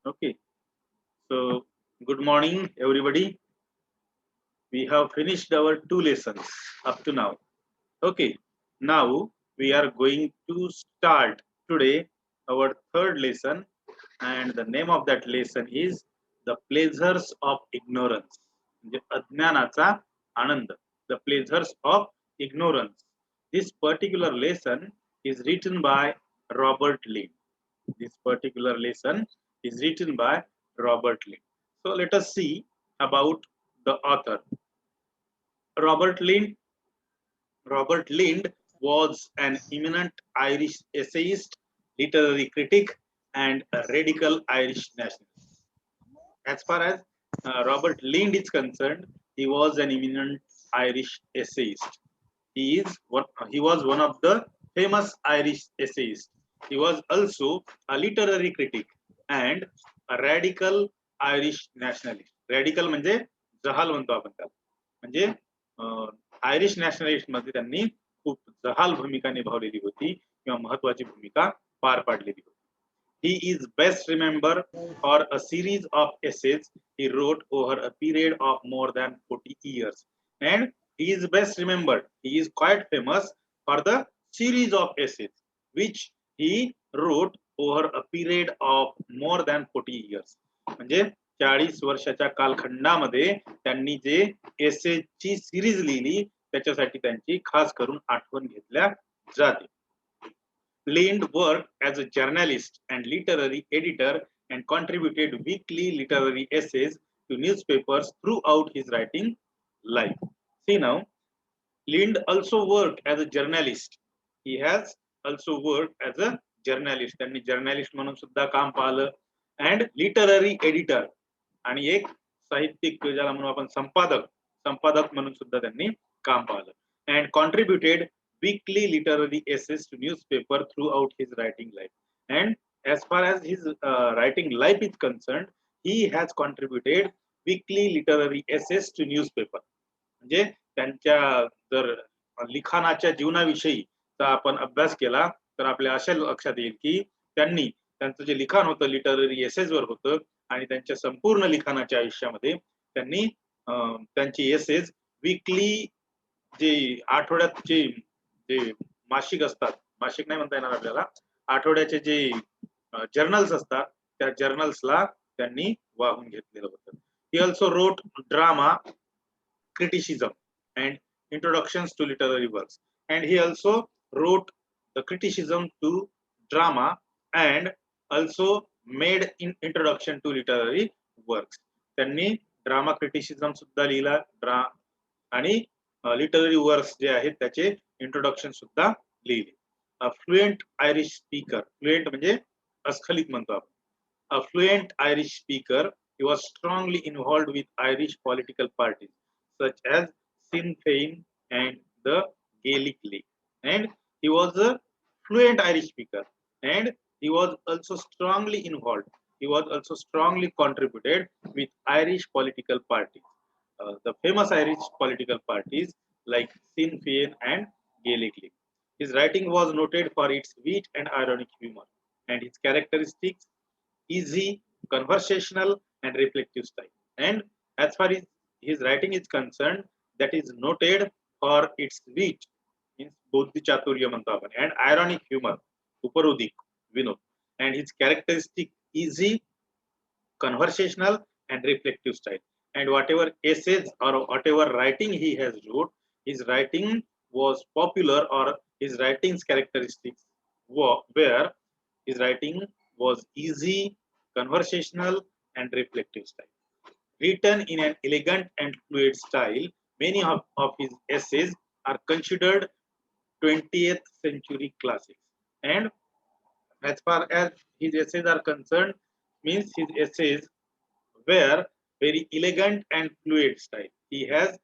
Okay, so good morning, everybody. We have finished our two lessons up to now. Okay, now we are going to start today our third lesson, and the name of that lesson is The Pleasures of Ignorance. म्हणजे अज्ञानाचा आनंद. The Pleasures of Ignorance. This particular lesson is written by Robert Lind. This particular lesson is written by Robert Lind. So let us see about the author. Robert Lind. Robert Lind was an eminent Irish essayist, literary critic, and a radical Irish nationalist. As far as Robert Lind is concerned, he was an eminent Irish essayist. He was one of the famous Irish essayists. He was also a literary critic and a radical Irish nationalist. Radical म्हणजे जहाल म्हणतो आपण त्याला. म्हणजे Irish nationalist मध्ये त्यांनी खूप जहाल भूमिका निभावलेली होती किंवा महत्वाची भूमिका पार पाडलेली होती. He is best remembered for a series of essays he wrote over a period of more than 40 years. And he is best remembered, he is quite famous for the series of essays which he wrote over a period of more than 40 years. म्हणजे 40 वर्षाच्या कालखंडामध्ये त्यांनी जे एसेची series लिहिली त्याच्यासाठी त्यांची खास करून आठवण घेतल्या जाते. Lind worked as a journalist and literary editor and contributed weekly literary essays to newspapers throughout his writing life. See now, Lind also worked as a journalist. He has also worked as a journalist. त्यांनी journalist म्हणून सुद्धा काम पाहिलं and literary editor आणि एक साहित्यिक ज्याला म्हणू आपण संपादक म्हणून सुद्धा त्यांनी काम पाहिलं and contributed weekly literary essays to newspaper throughout his writing life. And as far as his writing life is concerned, he has contributed weekly literary essays to newspaper. म्हणजे त्यांच्या जर लिखाणाच्या जीवनाविषयीचा आपण अभ्यास केला तर आपल्या अशा लक्षात येईल की त्यांनी त्यांचं जे लिखाण होतं लिटररी एसेजवर होतं आणि त्यांच्या संपूर्ण लिखाणाच्या आयुष्यामध्ये त्यांनी त्यांची एसेज वीकली जे आठवड्याचे जे मासिक असतात, मासिक नाही म्हणता येणार आपल्याला, आठवड्याचे जे जर्नल्स असतात त्या जर्नल्सला त्यांनी वाहून घेतलेलं होतं. He also wrote drama criticism and introductions to literary works, and he also wrote the criticism to drama and also made in introduction to literary works. त्यांनी ड्रामा क्रिटिसिझम सुद्धा लिहिला आणि लिटररी वर्क्स जे आहेत त्याचे इंट्रोडक्शन सुद्धा लिहिले. A fluent Irish speaker, fluent म्हणजे अस्खलित म्हणतो आपण. A fluent Irish speaker, he was strongly involved with Irish political parties such as Sinn Féin and the Gaelic League. And he was a fluent Irish speaker and he was also strongly involved. He was also strongly contributed with Irish political parties. The famous Irish political parties like Sinn Féin and Gaelic League. His writing was noted for its wit and ironic humor, and his characteristics easy, conversational, and reflective style. And as far as his writing is concerned, that is noted for its wit, means बुद्धी चातुर्य म्हणतो आपण, and ironic humor, उपरोधिक Vinod, and his characteristic easy, conversational, and reflective style. And whatever essays or whatever writing he has wrote, his writing was popular, or his writing's characteristics were his writing was easy, conversational, and reflective style. Written in an elegant and fluid style, many of his essays are considered 20th century classics. And as far as his essays are concerned, means his essays were very elegant and fluid style. He has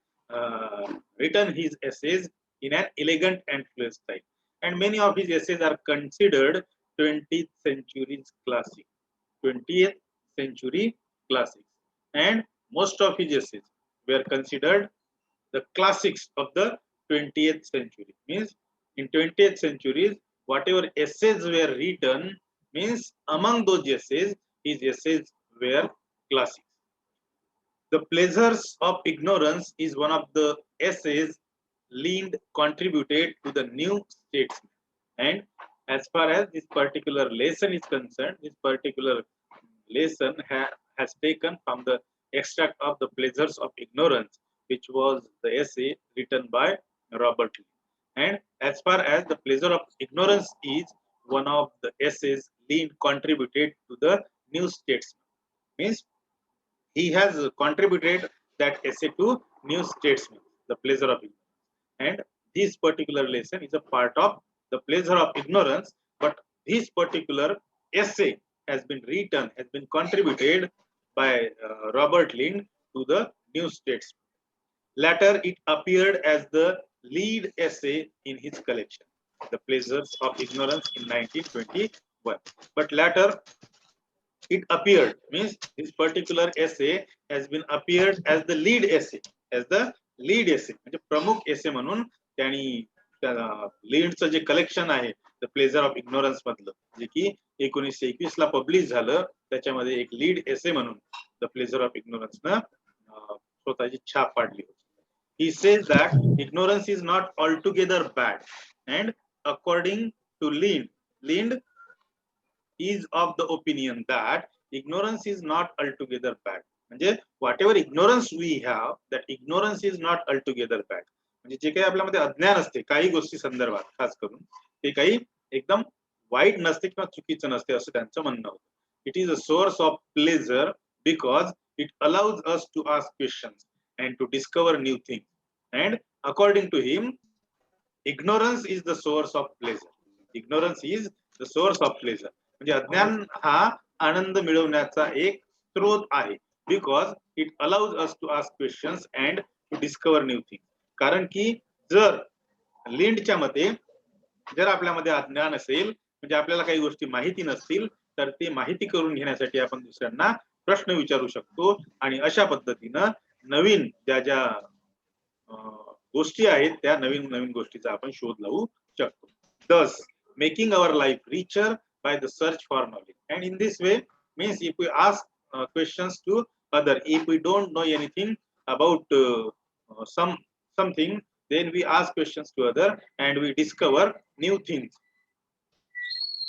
written his essays in an elegant and fluid style. And many of his essays are considered 20th century's classic. 20th century classics. And most of his essays were considered the classics of the 20th century. Means in 20th centuries, whatever essays were written, means among those essays, his essays were classics. The Pleasures of Ignorance is one of the essays Lind contributed to the New Statesman. And as far as this particular lesson is concerned, this particular lesson has taken from the extract of The Pleasures of Ignorance, which was the essay written by Robert Lee. And as far as The Pleasure of Ignorance is one of the essays Lind contributed to the New Statesman. Means he has contributed that essay to New Statesman, The Pleasure of Ignorance. And this particular lesson is a part of The Pleasure of Ignorance, but this particular essay has been written, has been contributed by Robert Lind to the New Statesman. Later, it appeared as the lead essay in his collection, The Pleasures of Ignorance, in 1921. But later, it appeared, means this particular essay has been appeared as the lead essay, म्हणजे प्रमुख essay म्हणून त्यांनी लीडचं जे collection आहे the pleasure of ignorance मधलं, जे की 1921 ला publish झालं, त्याच्यामध्ये एक लीड एसे म्हणून द प्लेजर ऑफ इग्नोरन्स न स्वतःची छाप पाडली होती. He says that ignorance is not altogether bad, and according to Lind is of the opinion that ignorance is not altogether bad. म्हणजे whatever ignorance we have, that ignorance is not altogether bad. म्हणजे जे काही आपल्यामध्ये अज्ञान असते काही गोष्टी संदर्भात खास करून, ते काही एकदम वाईट नसते किंवा चुकीचं नसते असं त्यांचं म्हणणं होतं. It is a source of pleasure because it allows us to ask questions and to discover new things. And according to him, ignorance is the source of pleasure. Ignorance is the source of pleasure. म्हणजे अज्ञान हा आनंद मिळवण्याचा एक स्रोत आहे, because it allows us to ask questions and to discover new things. कारण की जर लिंडच्या मते जर आपल्यामध्ये अज्ञान असेल, म्हणजे आपल्याला काही गोष्टी माहिती नसतील, तर ते माहिती करून घेण्यासाठी आपण दुसऱ्यांना प्रश्न विचारू शकतो आणि अशा पद्धतीनं नवीन ज्या ज्या गोष्टी आहेत त्या नवीन नवीन गोष्टीचा आपण शोध लावू शकतो. Thus making our life richer by the search for knowledge. And in this way, means if we ask questions to other, if we don't know anything about something, then we ask questions to other and we discover new things.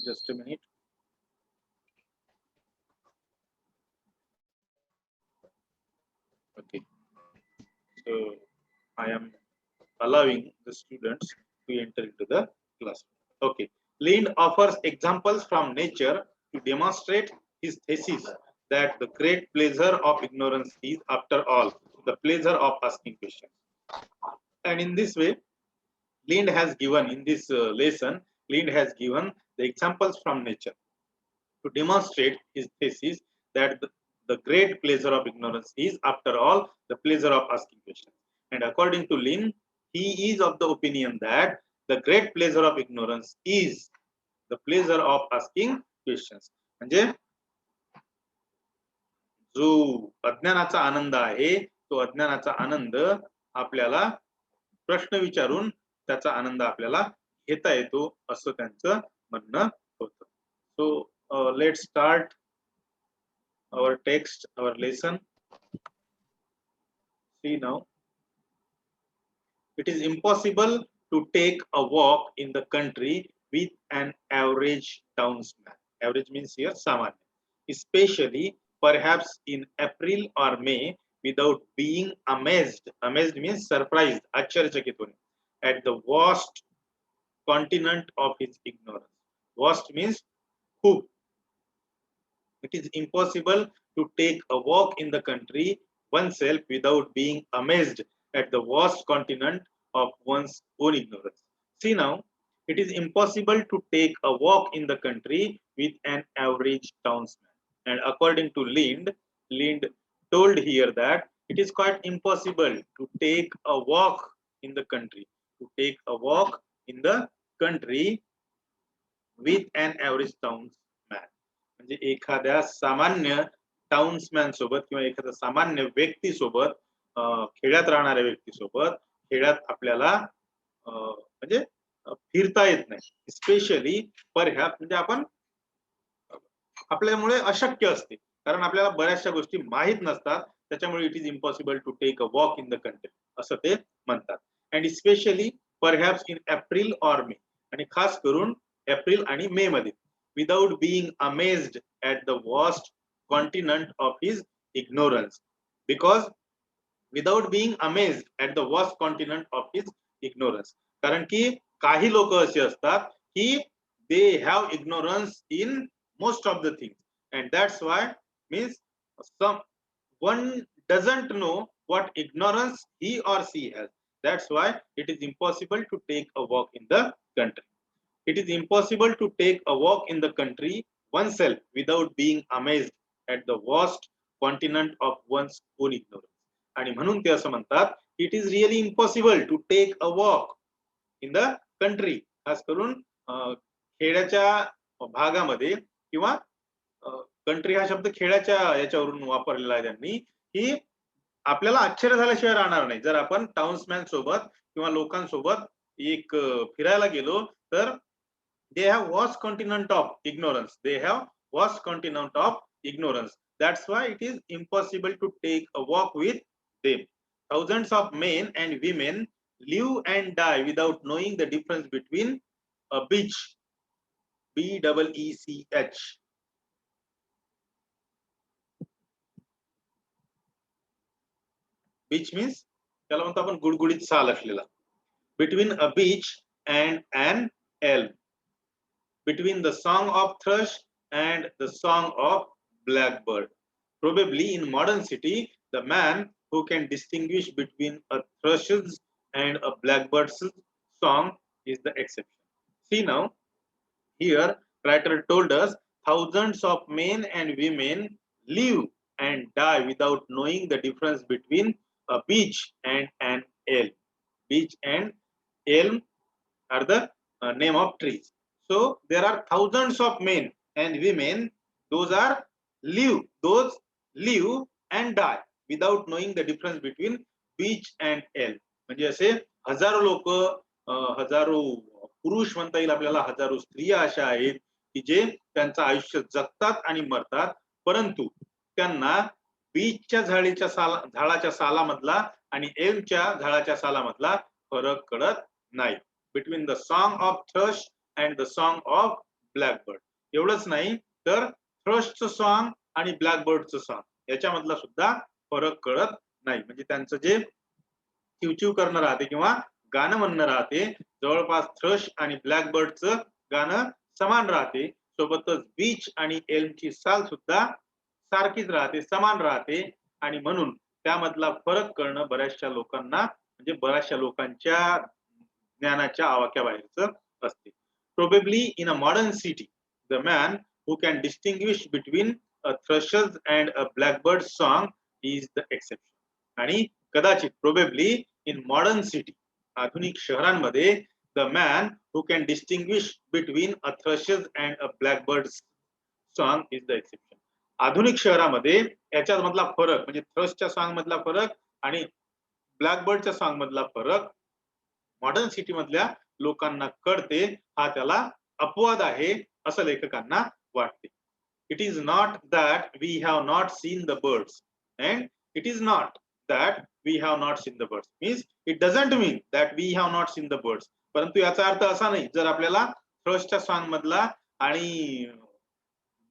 Just a minute. Okay, so I am allowing the students to enter into the classroom. Okay, Lind offers examples from nature to demonstrate his thesis that the great pleasure of ignorance is, after all, the pleasure of asking questions. And in this way, Lind has given, in this lesson, Lind has given the examples from nature to demonstrate his thesis that the great pleasure of ignorance is, after all, the pleasure of asking questions. And according to Lind, he is of the opinion that the great pleasure of ignorance is the pleasure of asking questions. म्हणजे जो अज्ञानाचा आनंद आहे, तो अज्ञानाचा आनंद आपल्याला प्रश्न विचारून त्याचा आनंद आपल्याला घेता येतो असं त्यांचं म्हणणं होतं. So let's start our text, our lesson. See now. It is impossible to take a walk in the country with an average townsman. Average means here samanya. Especially perhaps in April or May, without being amazed. Amazed means surprised, आश्चर्यचकित होणे, at the vast continent of his ignorance. Vast means who. It is impossible to take a walk in the country oneself without being amazed at the vast continent of one's own ignorance. See now, it is impossible to take a walk in the country with an average townsman. And according to Lind told here that it is quite impossible to take a walk in the country, with an average townsman. म्हणजे एखाद्या सामान्य टाउन्समॅन सोबत किंवा एखाद्या सामान्य व्यक्ती सोबत, खेड्यात राहणाऱ्या व्यक्ती सोबत खेड्यात आपल्याला म्हणजे फिरता येत नाही. स्पेशली परहॅप्स म्हणजे आपण आपल्यामुळे अशक्य असते, कारण आपल्याला बऱ्याचशा गोष्टी माहीत नसतात, त्याच्यामुळे it is impossible to take a walk in the country असं ते म्हणतात. And specially perhaps in April or May, आणि खास करून एप्रिल आणि मे मध्ये, without being amazed at the vast continent of his ignorance, because without being amazed at the vast continent of his ignorance. कारण की काही लोक असे असतात की they have ignorance in most of the things, and that's why means some one doesn't know what ignorance he or she has. That's why it is impossible to take a walk in the country. It is impossible to take a walk in the country oneself without being amazed at the vast continent of one's own ignorance. आणि म्हणून ते असं म्हणतात, it is really impossible to take a walk in the country. खास करून खेड्याच्या भागामध्ये, किंवा country हा शब्द खेड्याच्या याच्यावरून वापरलेला आहे त्यांनी, की आपल्याला आश्चर्य झाल्याशिवाय राहणार नाही जर आपण टाउन्समॅन सोबत किंवा लोकांसोबत एक फिरायला गेलो तर they have vast continent of ignorance, they have vast continent of ignorance. That's why it is impossible to take a walk with them. Thousands of men and women live and die without knowing the difference between a beach, BEECH, beach means त्याला म्हणतो आपण गुडगुडीत साल असलेला, between a beach and an elm, between the song of thrush and the song of blackbird. Probably in modern city, the man who can distinguish between a thrush's and a blackbird's song is the exception. See now, here writer told us thousands of men and women live and die without knowing the difference between a beech and an elm. Beech and elm are the name of trees. So there are thousands of men and women. Those live and die without knowing the difference between beech and elm. म्हणजे असे हजारो लोक, हजारो पुरुष म्हणता येईल आपल्याला, हजारो स्त्रिया अशा आहेत की जे त्यांचं आयुष्य जगतात आणि मरतात, परंतु त्यांना बीचच्या झाडाच्या सालामधला आणि एल्मच्या झाडाच्या सालामधला फरक कळत नाही. Between the song of thrush and the song of blackbird. एवढंच नाही तर थ्रशचं सॉंग आणि ब्लॅकबर्डचं सॉंग याच्यामधला सुद्धा फरक कळत नाही. म्हणजे त्यांचं जे चिवचिव करणं राहते किंवा गाणं म्हणणं राहते, जवळपास थ्रश आणि ब्लॅकबर्डचं गाणं समान राहते, सोबतच बीच आणि एल्मची साल सुद्धा सारखीच राहते, समान राहते, आणि म्हणून त्यामधला फरक करणं बऱ्याचशा लोकांना, म्हणजे बऱ्याचशा लोकांच्या ज्ञानाच्या आवाक्याबाहेरचं असते. Probably in a modern city, the man who can distinguish between a thrush's and a blackbird's song is the exception. आणि कदाचित probably in modern city, आधुनिक शहरांमध्ये, the man who can distinguish between a thrush's and a blackbird's song is the exception. आधुनिक शहरामध्ये याच्यात मधला फरक, म्हणजे थ्रशच्या सॉंग मधला फरक आणि ब्लॅकबर्डच्या सॉंग मधला फरक मॉडर्न सिटी मधल्या लोकांना कळते, हा त्याला अपवाद आहे असं लेखकांना वाटते. It is not that we have not seen the birds, and it is not that we have not seen the birds means it doesn't mean that we have not seen the birds. परंतु याचा अर्थ असा नाही, जर आपल्याला थ्रशच्या song मधला आणि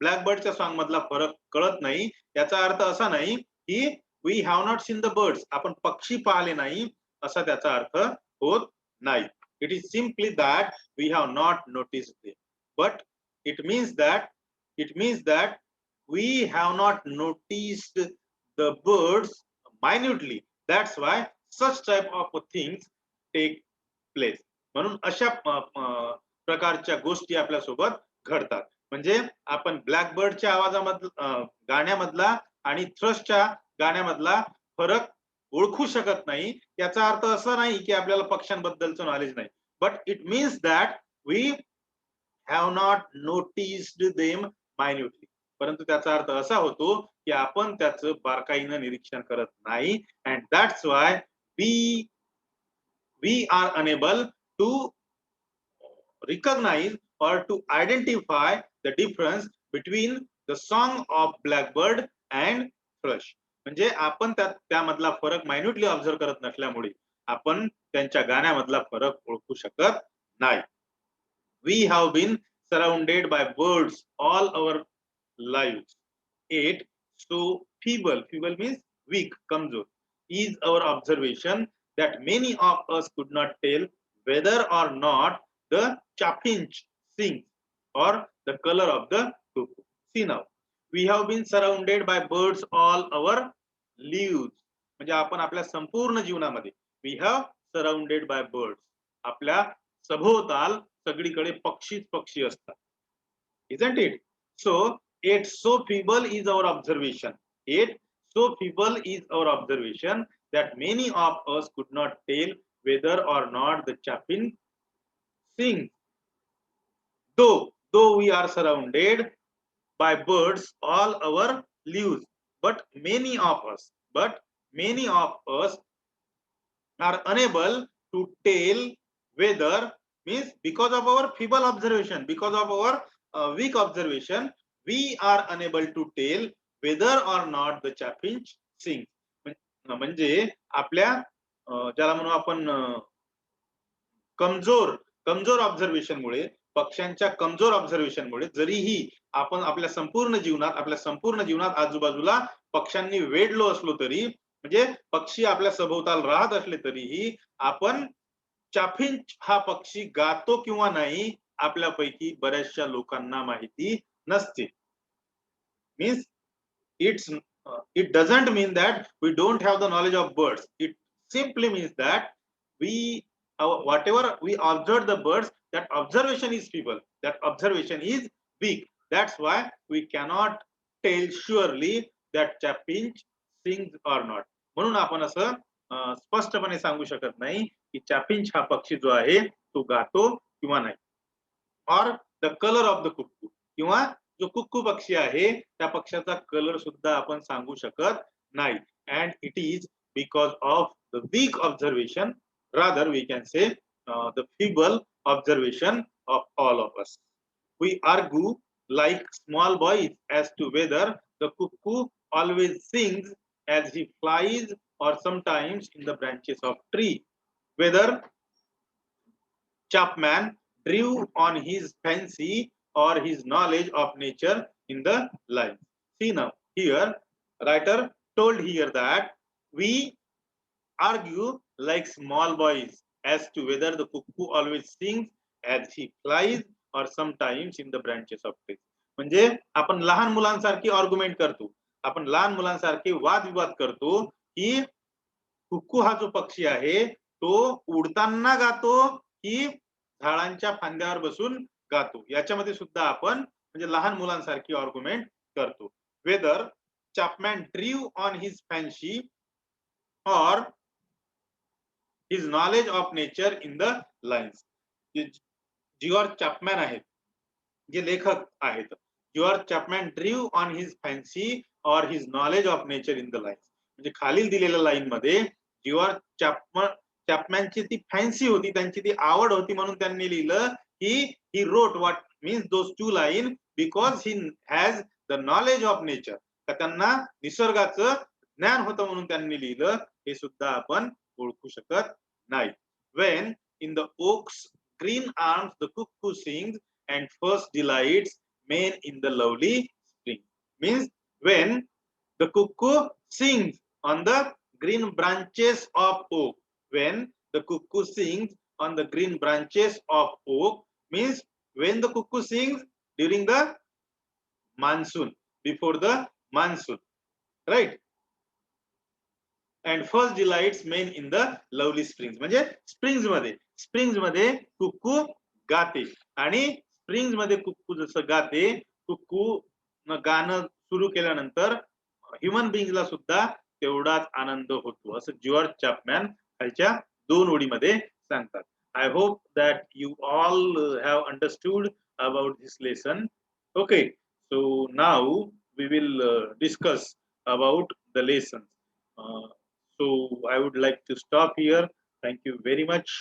ब्लॅकबर्डच्या song मधला फरक कळत नाही, याचा अर्थ असा नाही की we have not seen the birds, आपण पक्षी पाहिले नाही असा त्याचा अर्थ होत नाही. It is simply that we have not noticed them, but it means that we have not noticed the birds minutely. That's why such type of things take place. म्हणून अशा प्रकारच्या गोष्टी आपल्या सोबत घडतात. म्हणजे आपण ब्लॅकबर्डच्या आवाजामधला, गाण्यामधला आणि थ्रशच्या गाण्यामधला फरक ओळखू शकत नाही. याचा अर्थ असा नाही की आपल्याला पक्ष्यांबद्दलचं नॉलेज नाही, but it means that we have not noticed them minutely. परंतु त्याचा अर्थ असा होतो की आपण त्याचं बारकाईनं निरीक्षण करत नाही, and that's why we are unable to recognize or to identify the difference between the song of blackbird and thrush. म्हणजे आपण त्यामधला फरक मायन्यूटली ऑब्झर्व करत नसल्यामुळे आपण त्यांच्या गाण्यामधला फरक ओळखू शकत नाही. We have been surrounded by birds all our lives. Yet, so feeble means weak, kamzor, is our observation that many of us could not tell whether or not the chaffinch sings or the color of the cuckoo. See now, we have been surrounded by birds all our lives. म्हणजे आपण आपल्या संपूर्ण जीवनामध्ये we have surrounded by birds. आपल्या सभोवताल सगळीकडे पक्षी असतात. Isn't it? So, yet so feeble is our observation. Yet so feeble is our observation that many of us could not tell whether or not the chaffinch sings. Though we are surrounded by birds all our lives, but many of us are unable to tell whether, means because of our feeble observation, because of our weak observation, we are unable to tell whether or not the chaffinch sings. म्हणजे आपल्या ज्याला म्हणू आपण कमजोर observation मुळे, पक्ष्यांच्या कमजोर observation मुळे, जरीही आपण आपल्या संपूर्ण जीवनात आजूबाजूला पक्ष्यांनी वेढलो असलो तरी, म्हणजे पक्षी आपल्या सभोवताल राहत असले तरीही आपण चाफिंच हा पक्षी गातो किंवा नाही आपल्यापैकी बऱ्याचशा लोकांना माहिती नसते. Means it doesn't mean that we don't have the knowledge of birds. It simply means that whatever we observe the birds, that observation is feeble, that observation is weak. That's why we cannot tell surely that chaffinch sings or not. म्हणून आपण असं स्पष्टपणे सांगू शकत नाही की चॅफिंच हा पक्षी जो आहे तो गातो किंवा नाही. और द कलर ऑफ द कुक्कू, किंवा जो कुक्कू पक्षी आहे त्या पक्षाचा कलर सुद्धा आपण सांगू शकत नाही. And it is because of the weak observation, rather we can say the feeble observation of all of us. We argue like small boys as to whether the cuckoo always sings as he flies or sometimes in the branches of tree, whether Chapman drew on his fancy or his knowledge of nature in the line. See now, here writer told here that we argue like small boys as to whether the cuckoo always sings as he flies or sometimes in the branches of trees. म्हणजे आपण लहान मुलांसारखी argument करतो, आपण लहान मुलांसारखे वादविवाद करतो की कुक्कू हा जो पक्षी आहे तो उडताना गातो की झाडांच्या फांद्यावर बसून गातो, याच्यामध्ये सुद्धा आपण म्हणजे लहान मुलांसारखी आर्ग्युमेंट करतो. Whether Chapman drew on his fancy or his knowledge of nature in the lines. George Chapman आहेत, जे लेखक आहेत, George Chapman drew on his fancy or his knowledge of nature in the lines. म्हणजे खालील दिलेल्या line मध्ये George चॅपमॅनची ती fancy होती, त्यांची ती आवड होती, म्हणून त्यांनी लिहिलं की he wrote what means those two line because he has the knowledge of nature. त्यांना निसर्गाचं ज्ञान होतं म्हणून त्यांनी लिहिलं, हे सुद्धा आपण ओळखू शकत नाही. When in the oak's green arms the cuckoo sings and first delights men in the lovely spring. Means when the cuckoo sings on the green branches of oak, when the cuckoo sings on the green branches of oak, means when the cuckoo sings during the monsoon, before the monsoon, right? And first delights men in the lovely springs. म्हणजे springs मध्ये कुक्कू गाते, आणि springs मध्ये कुक्कू जसं गाते, कुक्कू गाणं सुरू केल्यानंतर ह्युमन बिंगला सुद्धा तेवढाच आनंद होतो, असं जॉर्ज चॅपमॅन खालच्या दोन ओळीमध्ये सांगतात. I hope that you all have understood about this lesson. Okay, so now we will discuss about the lesson. So I would like to stop here. Thank you very much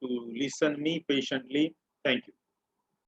to listen me patiently. Thank you.